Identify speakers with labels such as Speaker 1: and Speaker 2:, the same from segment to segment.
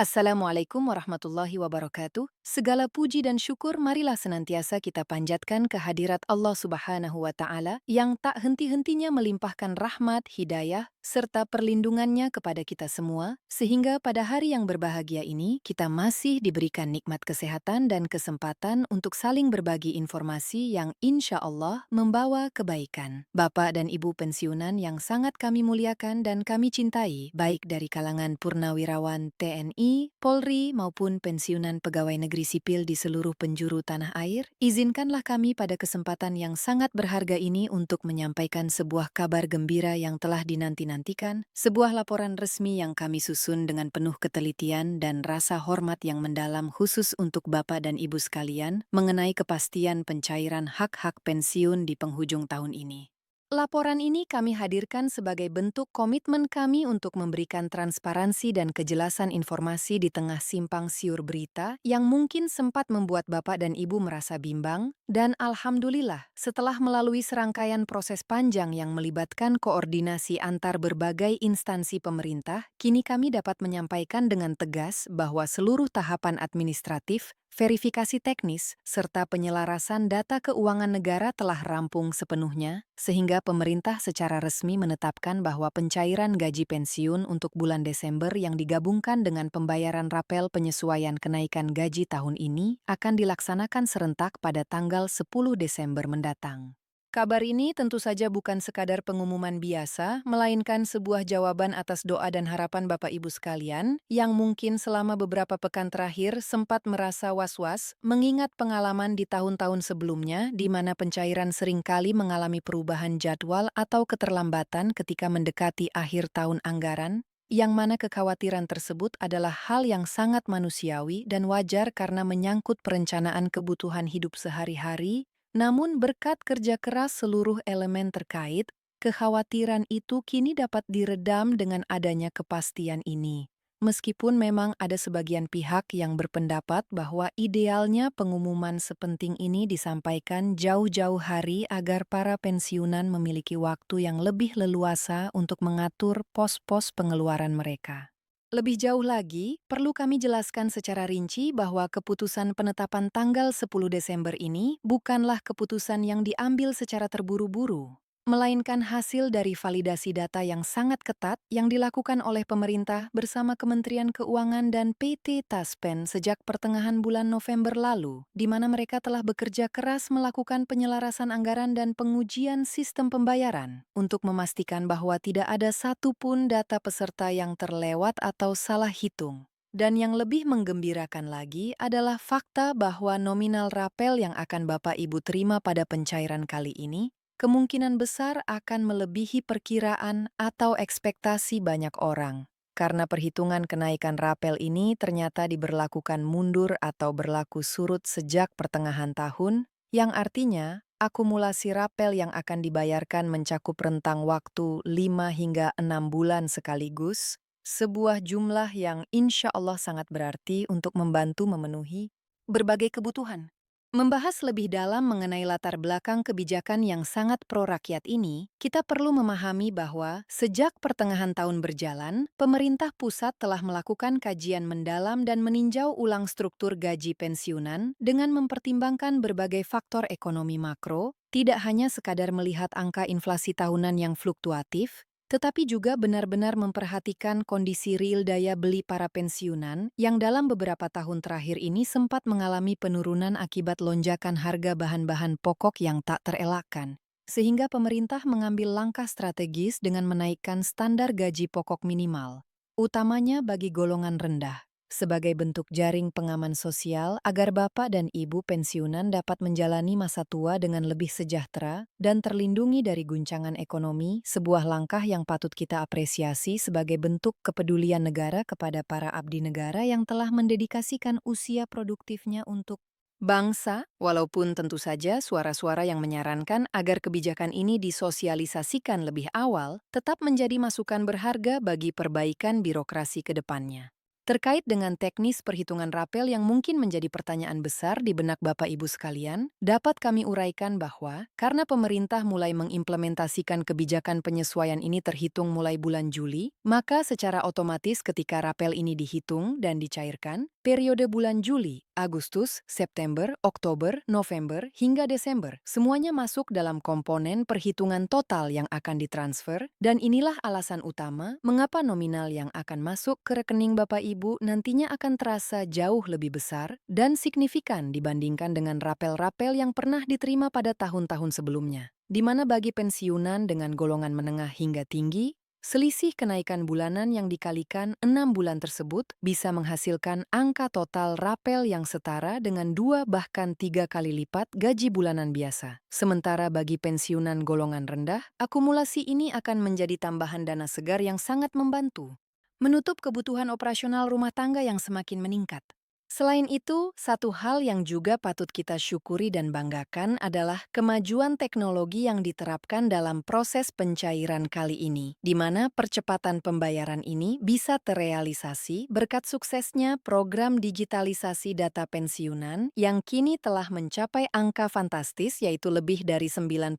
Speaker 1: Assalamualaikum warahmatullahi wabarakatuh. Segala puji dan syukur marilah senantiasa kita panjatkan kehadirat Allah Subhanahu wa Ta'ala yang tak henti-hentinya melimpahkan rahmat, hidayah, serta perlindungannya kepada kita semua, sehingga pada hari yang berbahagia ini kita masih diberikan nikmat kesehatan dan kesempatan untuk saling berbagi informasi yang insya Allah membawa kebaikan. Bapak dan Ibu pensiunan yang sangat kami muliakan dan kami cintai, baik dari kalangan purnawirawan TNI, Polri maupun pensiunan pegawai negeri sipil di seluruh penjuru tanah air, izinkanlah kami pada kesempatan yang sangat berharga ini untuk menyampaikan sebuah kabar gembira yang telah dinanti-nantikan, sebuah laporan resmi yang kami susun dengan penuh ketelitian dan rasa hormat yang mendalam khusus untuk Bapak dan Ibu sekalian mengenai kepastian pencairan hak-hak pensiun di penghujung tahun ini. Laporan ini kami hadirkan sebagai bentuk komitmen kami untuk memberikan transparansi dan kejelasan informasi di tengah simpang siur berita yang mungkin sempat membuat Bapak dan Ibu merasa bimbang, dan alhamdulillah setelah melalui serangkaian proses panjang yang melibatkan koordinasi antar berbagai instansi pemerintah, kini kami dapat menyampaikan dengan tegas bahwa seluruh tahapan administratif, verifikasi teknis, serta penyelarasan data keuangan negara telah rampung sepenuhnya, sehingga pemerintah secara resmi menetapkan bahwa pencairan gaji pensiun untuk bulan Desember yang digabungkan dengan pembayaran rapel penyesuaian kenaikan gaji tahun ini akan dilaksanakan serentak pada tanggal 10 Desember mendatang. Kabar ini tentu saja bukan sekadar pengumuman biasa, melainkan sebuah jawaban atas doa dan harapan Bapak Ibu sekalian yang mungkin selama beberapa pekan terakhir sempat merasa was-was mengingat pengalaman di tahun-tahun sebelumnya di mana pencairan seringkali mengalami perubahan jadwal atau keterlambatan ketika mendekati akhir tahun anggaran, yang mana kekhawatiran tersebut adalah hal yang sangat manusiawi dan wajar karena menyangkut perencanaan kebutuhan hidup sehari-hari. Namun berkat kerja keras seluruh elemen terkait, kekhawatiran itu kini dapat diredam dengan adanya kepastian ini. Meskipun memang ada sebagian pihak yang berpendapat bahwa idealnya pengumuman sepenting ini disampaikan jauh-jauh hari agar para pensiunan memiliki waktu yang lebih leluasa untuk mengatur pos-pos pengeluaran mereka. Lebih jauh lagi, perlu kami jelaskan secara rinci bahwa keputusan penetapan tanggal 10 Desember ini bukanlah keputusan yang diambil secara terburu-buru, melainkan hasil dari validasi data yang sangat ketat yang dilakukan oleh pemerintah bersama Kementerian Keuangan dan PT Taspen sejak pertengahan bulan November lalu, di mana mereka telah bekerja keras melakukan penyelarasan anggaran dan pengujian sistem pembayaran untuk memastikan bahwa tidak ada satupun data peserta yang terlewat atau salah hitung. Dan yang lebih menggembirakan lagi adalah fakta bahwa nominal rapel yang akan Bapak Ibu terima pada pencairan kali ini kemungkinan besar akan melebihi perkiraan atau ekspektasi banyak orang. Karena perhitungan kenaikan rapel ini ternyata diberlakukan mundur atau berlaku surut sejak pertengahan tahun, yang artinya akumulasi rapel yang akan dibayarkan mencakup rentang waktu 5 hingga 6 bulan sekaligus, sebuah jumlah yang insya Allah sangat berarti untuk membantu memenuhi berbagai kebutuhan. Membahas lebih dalam mengenai latar belakang kebijakan yang sangat pro-rakyat ini, kita perlu memahami bahwa sejak pertengahan tahun berjalan, pemerintah pusat telah melakukan kajian mendalam dan meninjau ulang struktur gaji pensiunan dengan mempertimbangkan berbagai faktor ekonomi makro, tidak hanya sekadar melihat angka inflasi tahunan yang fluktuatif, tetapi juga benar-benar memperhatikan kondisi real daya beli para pensiunan yang dalam beberapa tahun terakhir ini sempat mengalami penurunan akibat lonjakan harga bahan-bahan pokok yang tak terelakkan. Sehingga pemerintah mengambil langkah strategis dengan menaikkan standar gaji pokok minimal, utamanya bagi golongan rendah, sebagai bentuk jaring pengaman sosial agar Bapak dan Ibu pensiunan dapat menjalani masa tua dengan lebih sejahtera dan terlindungi dari guncangan ekonomi, sebuah langkah yang patut kita apresiasi sebagai bentuk kepedulian negara kepada para abdi negara yang telah mendedikasikan usia produktifnya untuk bangsa, walaupun tentu saja suara-suara yang menyarankan agar kebijakan ini disosialisasikan lebih awal tetap menjadi masukan berharga bagi perbaikan birokrasi ke depannya. Terkait dengan teknis perhitungan rapel yang mungkin menjadi pertanyaan besar di benak Bapak Ibu sekalian, dapat kami uraikan bahwa karena pemerintah mulai mengimplementasikan kebijakan penyesuaian ini terhitung mulai bulan Juli, maka secara otomatis ketika rapel ini dihitung dan dicairkan, periode bulan Juli, Agustus, September, Oktober, November, hingga Desember, semuanya masuk dalam komponen perhitungan total yang akan ditransfer, dan inilah alasan utama mengapa nominal yang akan masuk ke rekening Bapak Ibu nantinya akan terasa jauh lebih besar dan signifikan dibandingkan dengan rapel-rapel yang pernah diterima pada tahun-tahun sebelumnya. Di mana bagi pensiunan dengan golongan menengah hingga tinggi, selisih kenaikan bulanan yang dikalikan 6 bulan tersebut bisa menghasilkan angka total rapel yang setara dengan 2 bahkan 3 kali lipat gaji bulanan biasa. Sementara bagi pensiunan golongan rendah, akumulasi ini akan menjadi tambahan dana segar yang sangat membantu menutup kebutuhan operasional rumah tangga yang semakin meningkat. Selain itu, satu hal yang juga patut kita syukuri dan banggakan adalah kemajuan teknologi yang diterapkan dalam proses pencairan kali ini, di mana percepatan pembayaran ini bisa terrealisasi berkat suksesnya program digitalisasi data pensiunan yang kini telah mencapai angka fantastis yaitu lebih dari 92%,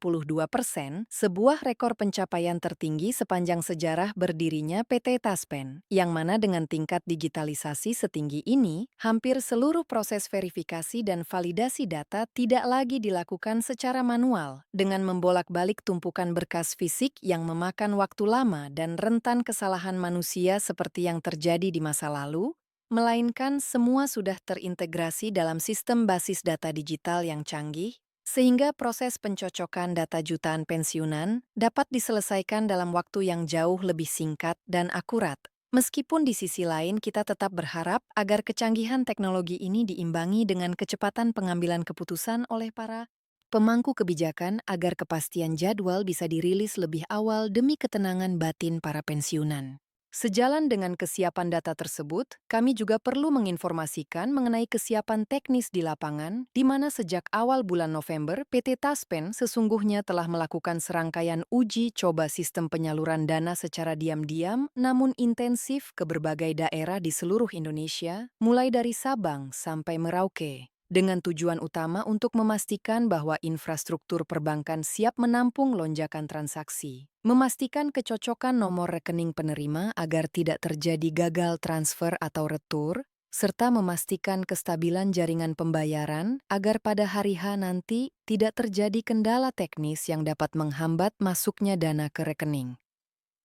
Speaker 1: sebuah rekor pencapaian tertinggi sepanjang sejarah berdirinya PT Taspen, yang mana dengan tingkat digitalisasi setinggi ini, hampir seluruh proses verifikasi dan validasi data tidak lagi dilakukan secara manual, dengan membolak-balik tumpukan berkas fisik yang memakan waktu lama dan rentan kesalahan manusia seperti yang terjadi di masa lalu, melainkan semua sudah terintegrasi dalam sistem basis data digital yang canggih, sehingga proses pencocokan data jutaan pensiunan dapat diselesaikan dalam waktu yang jauh lebih singkat dan akurat. Meskipun di sisi lain kita tetap berharap agar kecanggihan teknologi ini diimbangi dengan kecepatan pengambilan keputusan oleh para pemangku kebijakan agar kepastian jadwal bisa dirilis lebih awal demi ketenangan batin para pensiunan. Sejalan dengan kesiapan data tersebut, kami juga perlu menginformasikan mengenai kesiapan teknis di lapangan, di mana sejak awal bulan November, PT Taspen sesungguhnya telah melakukan serangkaian uji coba sistem penyaluran dana secara diam-diam namun intensif ke berbagai daerah di seluruh Indonesia, mulai dari Sabang sampai Merauke, dengan tujuan utama untuk memastikan bahwa infrastruktur perbankan siap menampung lonjakan transaksi, memastikan kecocokan nomor rekening penerima agar tidak terjadi gagal transfer atau retur, serta memastikan kestabilan jaringan pembayaran agar pada hari H nanti tidak terjadi kendala teknis yang dapat menghambat masuknya dana ke rekening.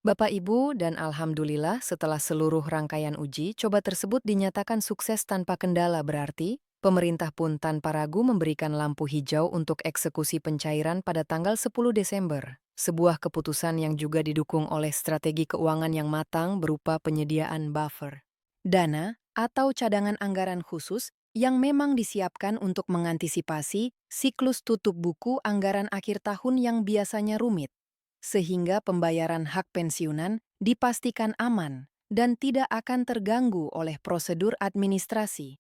Speaker 1: Bapak Ibu, dan alhamdulillah setelah seluruh rangkaian uji coba tersebut dinyatakan sukses tanpa kendala, berarti pemerintah pun tanpa ragu memberikan lampu hijau untuk eksekusi pencairan pada tanggal 10 Desember. Sebuah keputusan yang juga didukung oleh strategi keuangan yang matang berupa penyediaan buffer dana atau cadangan anggaran khusus yang memang disiapkan untuk mengantisipasi siklus tutup buku anggaran akhir tahun yang biasanya rumit, sehingga pembayaran hak pensiunan dipastikan aman dan tidak akan terganggu oleh prosedur administrasi.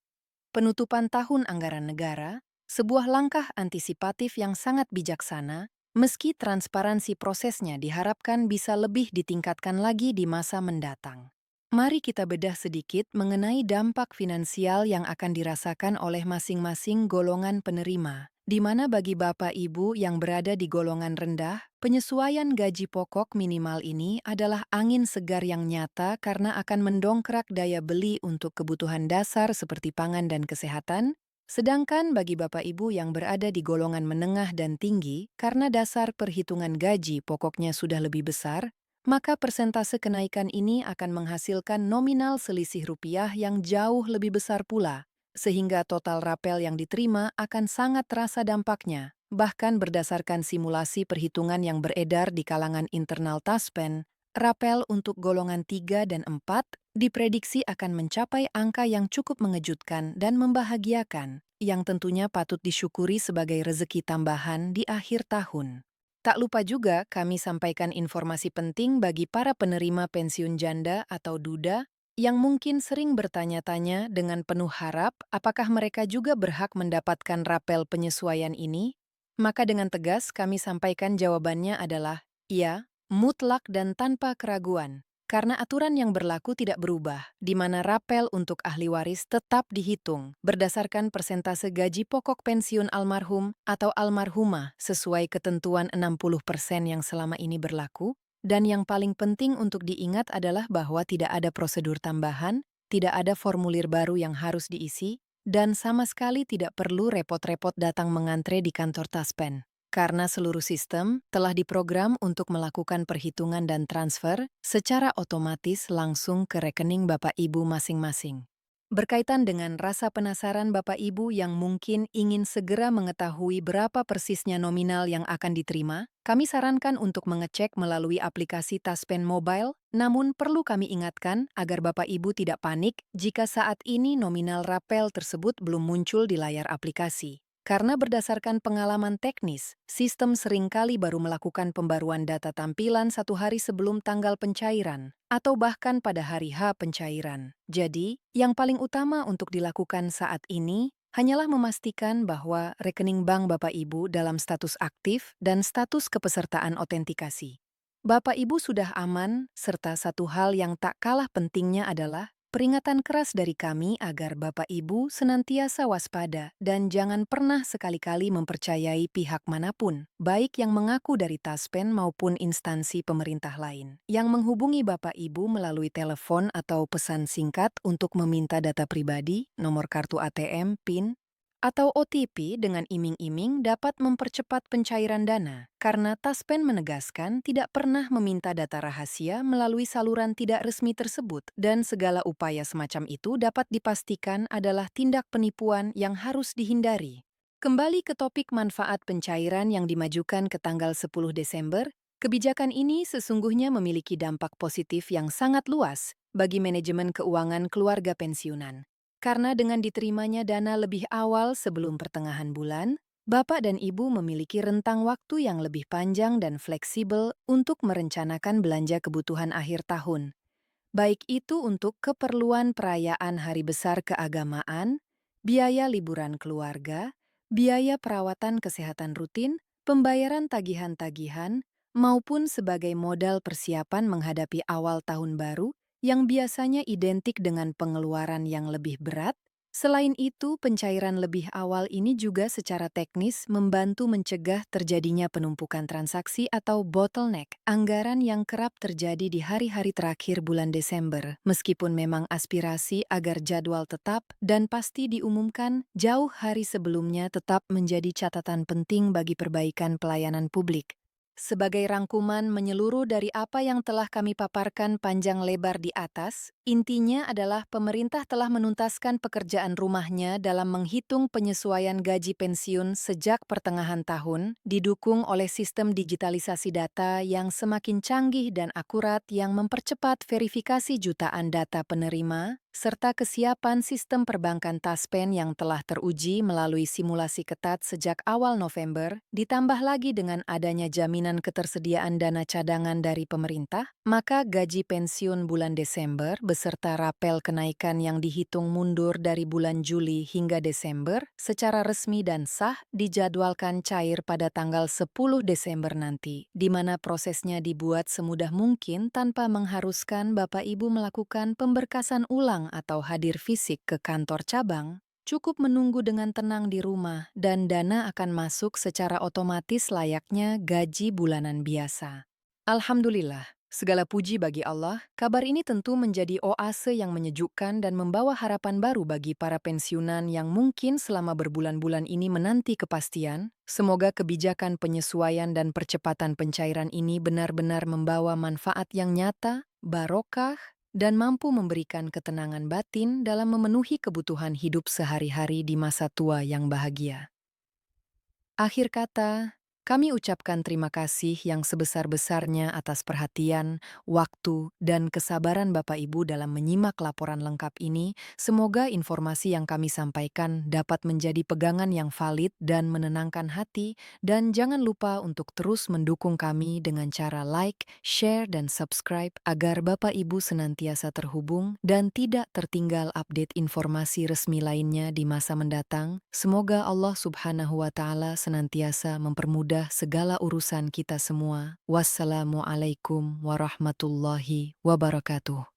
Speaker 1: Penutupan tahun anggaran negara, sebuah langkah antisipatif yang sangat bijaksana, meski transparansi prosesnya diharapkan bisa lebih ditingkatkan lagi di masa mendatang. Mari kita bedah sedikit mengenai dampak finansial yang akan dirasakan oleh masing-masing golongan penerima, di mana bagi Bapak Ibu yang berada di golongan rendah, penyesuaian gaji pokok minimal ini adalah angin segar yang nyata karena akan mendongkrak daya beli untuk kebutuhan dasar seperti pangan dan kesehatan, sedangkan bagi Bapak Ibu yang berada di golongan menengah dan tinggi, karena dasar perhitungan gaji pokoknya sudah lebih besar, maka persentase kenaikan ini akan menghasilkan nominal selisih rupiah yang jauh lebih besar pula, sehingga total rapel yang diterima akan sangat terasa dampaknya. Bahkan berdasarkan simulasi perhitungan yang beredar di kalangan internal Taspen, rapel untuk golongan 3 dan 4 diprediksi akan mencapai angka yang cukup mengejutkan dan membahagiakan, yang tentunya patut disyukuri sebagai rezeki tambahan di akhir tahun. Tak lupa juga kami sampaikan informasi penting bagi para penerima pensiun janda atau duda yang mungkin sering bertanya-tanya dengan penuh harap apakah mereka juga berhak mendapatkan rapel penyesuaian ini. Maka dengan tegas kami sampaikan jawabannya adalah iya, mutlak dan tanpa keraguan. Karena aturan yang berlaku tidak berubah, di mana rapel untuk ahli waris tetap dihitung berdasarkan persentase gaji pokok pensiun almarhum atau almarhumah sesuai ketentuan 60% yang selama ini berlaku, dan yang paling penting untuk diingat adalah bahwa tidak ada prosedur tambahan, tidak ada formulir baru yang harus diisi, dan sama sekali tidak perlu repot-repot datang mengantre di kantor Taspen. Karena seluruh sistem telah diprogram untuk melakukan perhitungan dan transfer secara otomatis langsung ke rekening Bapak Ibu masing-masing. Berkaitan dengan rasa penasaran Bapak Ibu yang mungkin ingin segera mengetahui berapa persisnya nominal yang akan diterima, kami sarankan untuk mengecek melalui aplikasi Taspen Mobile, namun perlu kami ingatkan agar Bapak Ibu tidak panik jika saat ini nominal rapel tersebut belum muncul di layar aplikasi. Karena berdasarkan pengalaman teknis, sistem seringkali baru melakukan pembaruan data tampilan 1 hari sebelum tanggal pencairan, atau bahkan pada hari H pencairan. Jadi, yang paling utama untuk dilakukan saat ini hanyalah memastikan bahwa rekening bank Bapak Ibu dalam status aktif dan status kepesertaan otentikasi. Bapak Ibu sudah aman, serta satu hal yang tak kalah pentingnya adalah peringatan keras dari kami agar Bapak Ibu senantiasa waspada dan jangan pernah sekali-kali mempercayai pihak manapun, baik yang mengaku dari Taspen maupun instansi pemerintah lain, yang menghubungi Bapak Ibu melalui telepon atau pesan singkat untuk meminta data pribadi, nomor kartu ATM, PIN, atau OTP dengan iming-iming dapat mempercepat pencairan dana, karena Taspen menegaskan tidak pernah meminta data rahasia melalui saluran tidak resmi tersebut dan segala upaya semacam itu dapat dipastikan adalah tindak penipuan yang harus dihindari. Kembali ke topik manfaat pencairan yang dimajukan ke tanggal 10 Desember, kebijakan ini sesungguhnya memiliki dampak positif yang sangat luas bagi manajemen keuangan keluarga pensiunan. Karena dengan diterimanya dana lebih awal sebelum pertengahan bulan, Bapak dan Ibu memiliki rentang waktu yang lebih panjang dan fleksibel untuk merencanakan belanja kebutuhan akhir tahun. Baik itu untuk keperluan perayaan hari besar keagamaan, biaya liburan keluarga, biaya perawatan kesehatan rutin, pembayaran tagihan-tagihan, maupun sebagai modal persiapan menghadapi awal tahun baru yang biasanya identik dengan pengeluaran yang lebih berat. Selain itu, pencairan lebih awal ini juga secara teknis membantu mencegah terjadinya penumpukan transaksi atau bottleneck anggaran yang kerap terjadi di hari-hari terakhir bulan Desember. Meskipun memang aspirasi agar jadwal tetap dan pasti diumumkan jauh hari sebelumnya tetap menjadi catatan penting bagi perbaikan pelayanan publik. Sebagai rangkuman menyeluruh dari apa yang telah kami paparkan panjang lebar di atas, intinya adalah pemerintah telah menuntaskan pekerjaan rumahnya dalam menghitung penyesuaian gaji pensiun sejak pertengahan tahun, didukung oleh sistem digitalisasi data yang semakin canggih dan akurat yang mempercepat verifikasi jutaan data penerima, serta kesiapan sistem perbankan Taspen yang telah teruji melalui simulasi ketat sejak awal November, ditambah lagi dengan adanya jaminan ketersediaan dana cadangan dari pemerintah, maka gaji pensiun bulan Desember beserta rapel kenaikan yang dihitung mundur dari bulan Juli hingga Desember secara resmi dan sah dijadwalkan cair pada tanggal 10 Desember nanti, di mana prosesnya dibuat semudah mungkin tanpa mengharuskan Bapak Ibu melakukan pemberkasan ulang atau hadir fisik ke kantor cabang. Cukup menunggu dengan tenang di rumah dan dana akan masuk secara otomatis layaknya gaji bulanan biasa. Alhamdulillah, segala puji bagi Allah, kabar ini tentu menjadi oase yang menyejukkan dan membawa harapan baru bagi para pensiunan yang mungkin selama berbulan-bulan ini menanti kepastian. Semoga kebijakan penyesuaian dan percepatan pencairan ini benar-benar membawa manfaat yang nyata, barokah, dan mampu memberikan ketenangan batin dalam memenuhi kebutuhan hidup sehari-hari di masa tua yang bahagia. Akhir kata, kami ucapkan terima kasih yang sebesar-besarnya atas perhatian, waktu, dan kesabaran Bapak Ibu dalam menyimak laporan lengkap ini. Semoga informasi yang kami sampaikan dapat menjadi pegangan yang valid dan menenangkan hati, dan jangan lupa untuk terus mendukung kami dengan cara like, share, dan subscribe agar Bapak Ibu senantiasa terhubung dan tidak tertinggal update informasi resmi lainnya di masa mendatang. Semoga Allah Subhanahu wa Ta'ala senantiasa mempermudah mempermudah segala urusan kita semua. Wassalamualaikum warahmatullahi wabarakatuh.